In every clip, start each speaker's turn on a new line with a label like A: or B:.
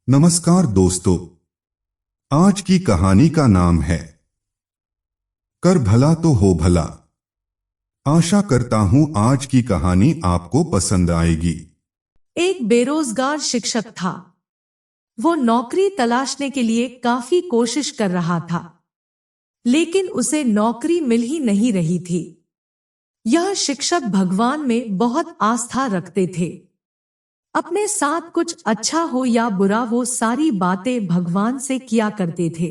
A: नमस्कार दोस्तों। आज की कहानी का नाम है कर भला तो हो भला। आशा करता हूं आज की कहानी आपको पसंद आएगी।
B: एक बेरोजगार शिक्षक था। वो नौकरी तलाशने के लिए काफी कोशिश कर रहा था, लेकिन उसे नौकरी मिल ही नहीं रही थी। यह शिक्षक भगवान में बहुत आस्था रखते थे। अपने साथ कुछ अच्छा हो या बुरा, वो सारी बातें भगवान से किया करते थे।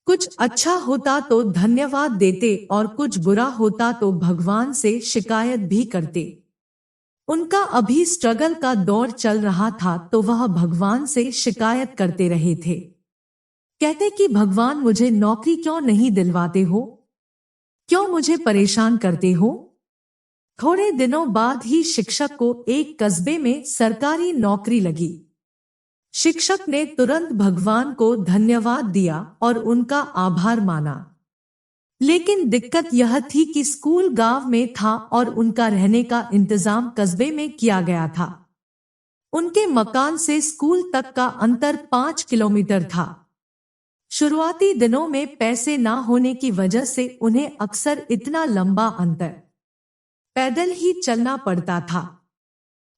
B: कुछ अच्छा होता तो धन्यवाद देते और कुछ बुरा होता तो भगवान से शिकायत भी करते। उनका अभी स्ट्रगल का दौर चल रहा था तो वह भगवान से शिकायत करते रहे थे। कहते कि भगवान, मुझे नौकरी क्यों नहीं दिलवाते हो? क्यों मुझे परेशान करते हो? थोड़े दिनों बाद ही शिक्षक को एक कस्बे में सरकारी नौकरी लगी। शिक्षक ने तुरंत भगवान को धन्यवाद दिया और उनका आभार माना। लेकिन दिक्कत यह थी कि स्कूल गांव में था और उनका रहने का इंतजाम कस्बे में किया गया था। उनके मकान से स्कूल तक का अंतर 5 किलोमीटर था। शुरुआती दिनों में पैसे ना होने की वजह से उन्हें अक्सर इतना लंबा अंतर पैदल ही चलना पड़ता था।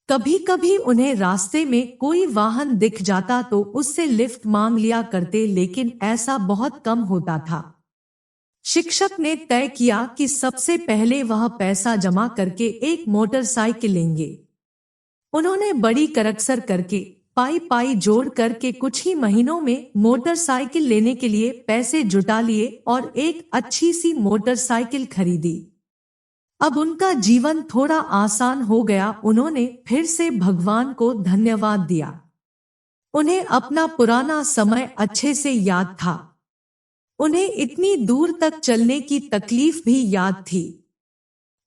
B: कभी कभी उन्हें रास्ते में कोई वाहन दिख जाता तो उससे लिफ्ट मांग लिया करते, लेकिन ऐसा बहुत कम होता था। शिक्षक ने तय किया कि सबसे पहले वह पैसा जमा करके एक मोटरसाइकिल लेंगे। उन्होंने बड़ी करकसर करके पाई पाई जोड़ करके कुछ ही महीनों में मोटरसाइकिल लेने के लिए पैसे जुटा लिए और एक अच्छी सी मोटरसाइकिल खरीदी। अब उनका जीवन थोड़ा आसान हो गया। उन्होंने फिर से भगवान को धन्यवाद दिया। उन्हें अपना पुराना समय अच्छे से याद था। उन्हें इतनी दूर तक चलने की तकलीफ भी याद थी।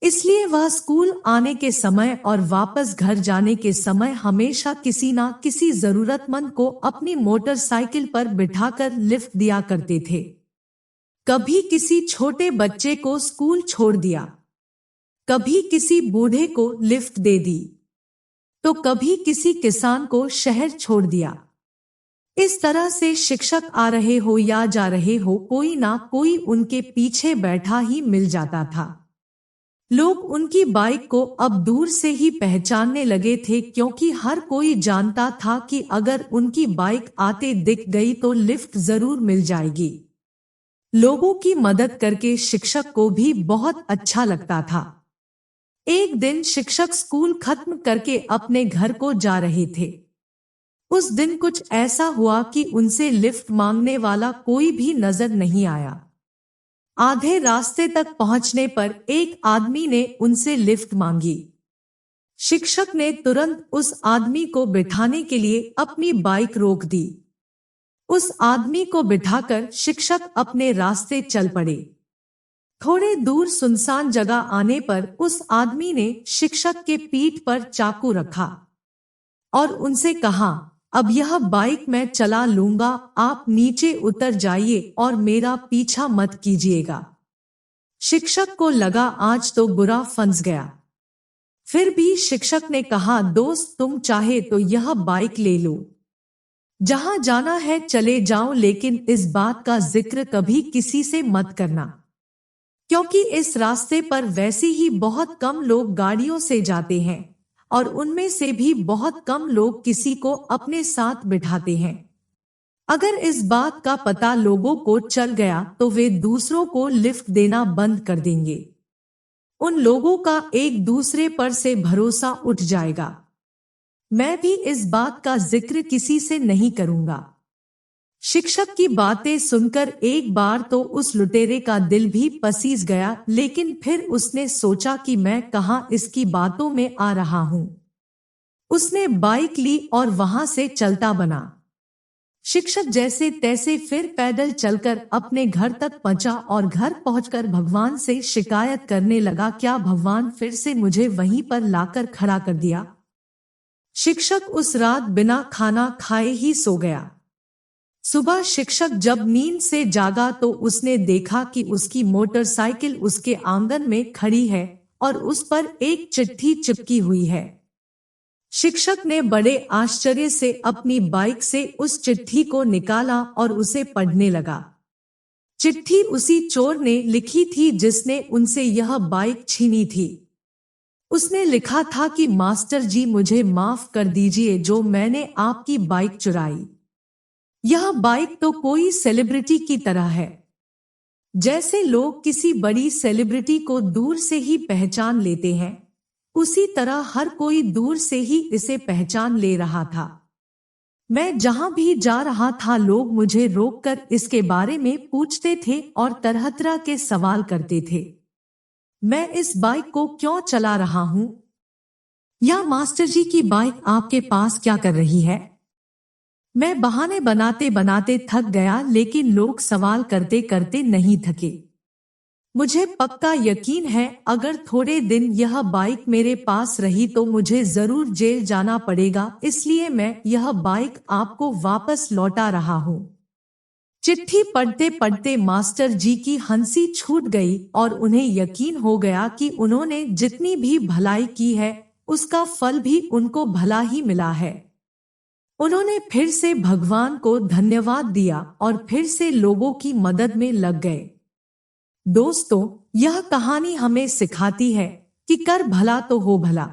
B: इसलिए वह स्कूल आने के समय और वापस घर जाने के समय हमेशा किसी ना किसी जरूरतमंद को अपनी मोटरसाइकिल पर बिठाकर लिफ्ट दिया करते थे। कभी किसी छोटे बच्चे को स्कूल छोड़ दिया, कभी किसी बूढ़े को लिफ्ट दे दी, तो कभी किसी किसान को शहर छोड़ दिया। इस तरह से शिक्षक आ रहे हो या जा रहे हो, कोई ना कोई उनके पीछे बैठा ही मिल जाता था। लोग उनकी बाइक को अब दूर से ही पहचानने लगे थे, क्योंकि हर कोई जानता था कि अगर उनकी बाइक आते दिख गई तो लिफ्ट जरूर मिल जाएगी। लोगों की मदद करके शिक्षक को भी बहुत अच्छा लगता था। एक दिन शिक्षक स्कूल खत्म करके अपने घर को जा रहे थे। उस दिन कुछ ऐसा हुआ कि उनसे लिफ्ट मांगने वाला कोई भी नजर नहीं आया। आधे रास्ते तक पहुंचने पर एक आदमी ने उनसे लिफ्ट मांगी। शिक्षक ने तुरंत उस आदमी को बिठाने के लिए अपनी बाइक रोक दी। उस आदमी को बिठाकर शिक्षक अपने रास्ते चल पड़े। थोड़े दूर सुनसान जगह आने पर उस आदमी ने शिक्षक के पीठ पर चाकू रखा और उनसे कहा, अब यह बाइक मैं चला लूंगा, आप नीचे उतर जाइए और मेरा पीछा मत कीजिएगा। शिक्षक को लगा आज तो बुरा फंस गया। फिर भी शिक्षक ने कहा, दोस्त, तुम चाहे तो यह बाइक ले लो, जहां जाना है चले जाओ, लेकिन इस बात का जिक्र कभी किसी से मत करना, क्योंकि इस रास्ते पर वैसे ही बहुत कम लोग गाड़ियों से जाते हैं और उनमें से भी बहुत कम लोग किसी को अपने साथ बिठाते हैं। अगर इस बात का पता लोगों को चल गया तो वे दूसरों को लिफ्ट देना बंद कर देंगे। उन लोगों का एक दूसरे पर से भरोसा उठ जाएगा। मैं भी इस बात का जिक्र किसी से नहीं करूंगा। शिक्षक की बातें सुनकर एक बार तो उस लुटेरे का दिल भी पसीज गया, लेकिन फिर उसने सोचा कि मैं कहां इसकी बातों में आ रहा हूं। उसने बाइक ली और वहां से चलता बना। शिक्षक जैसे तैसे फिर पैदल चलकर अपने घर तक पहुंचा और घर पहुंचकर भगवान से शिकायत करने लगा, क्या भगवान फिर से मुझे वहीं पर लाकर खड़ा कर दिया? शिक्षक उस रात बिना खाना खाए ही सो गया। सुबह शिक्षक जब नींद से जागा तो उसने देखा कि उसकी मोटरसाइकिल उसके आंगन में खड़ी है और उस पर एक चिट्ठी चिपकी हुई है। शिक्षक ने बड़े आश्चर्य से अपनी बाइक से उस चिट्ठी को निकाला और उसे पढ़ने लगा। चिट्ठी उसी चोर ने लिखी थी जिसने उनसे यह बाइक छीनी थी। उसने लिखा था कि मास्टर जी, मुझे माफ कर दीजिए जो मैंने आपकी बाइक चुराई। यह बाइक तो कोई सेलिब्रिटी की तरह है। जैसे लोग किसी बड़ी सेलिब्रिटी को दूर से ही पहचान लेते हैं, उसी तरह हर कोई दूर से ही इसे पहचान ले रहा था। मैं जहां भी जा रहा था लोग मुझे रोककर इसके बारे में पूछते थे और तरह तरह के सवाल करते थे। मैं इस बाइक को क्यों चला रहा हूं? या मास्टर जी की बाइक आपके पास क्या कर रही है? मैं बहाने बनाते बनाते थक गया, लेकिन लोग सवाल करते करते नहीं थके। मुझे पक्का यकीन है अगर थोड़े दिन यह बाइक मेरे पास रही तो मुझे जरूर जेल जाना पड़ेगा, इसलिए मैं यह बाइक आपको वापस लौटा रहा हूं। चिट्ठी पढ़ते पढ़ते मास्टर जी की हंसी छूट गई और उन्हें यकीन हो गया कि उन्होंने जितनी भी भलाई की है उसका फल भी उनको भला ही मिला है। उन्होंने फिर से भगवान को धन्यवाद दिया और फिर से लोगों की मदद में लग गए। दोस्तों, यह कहानी हमें सिखाती है कि कर भला तो हो भला।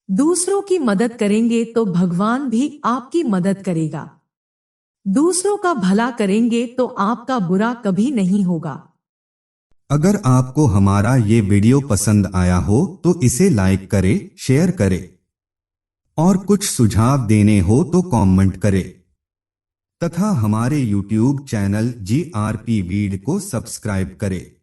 B: दूसरों की मदद करेंगे तो भगवान भी आपकी मदद करेगा। दूसरों का भला करेंगे तो आपका बुरा कभी नहीं होगा।
A: अगर आपको हमारा ये वीडियो पसंद आया हो तो इसे लाइक करें, शेयर करें और कुछ सुझाव देने हो तो कमेंट करें तथा हमारे YouTube चैनल GRP वीड को सब्सक्राइब करें।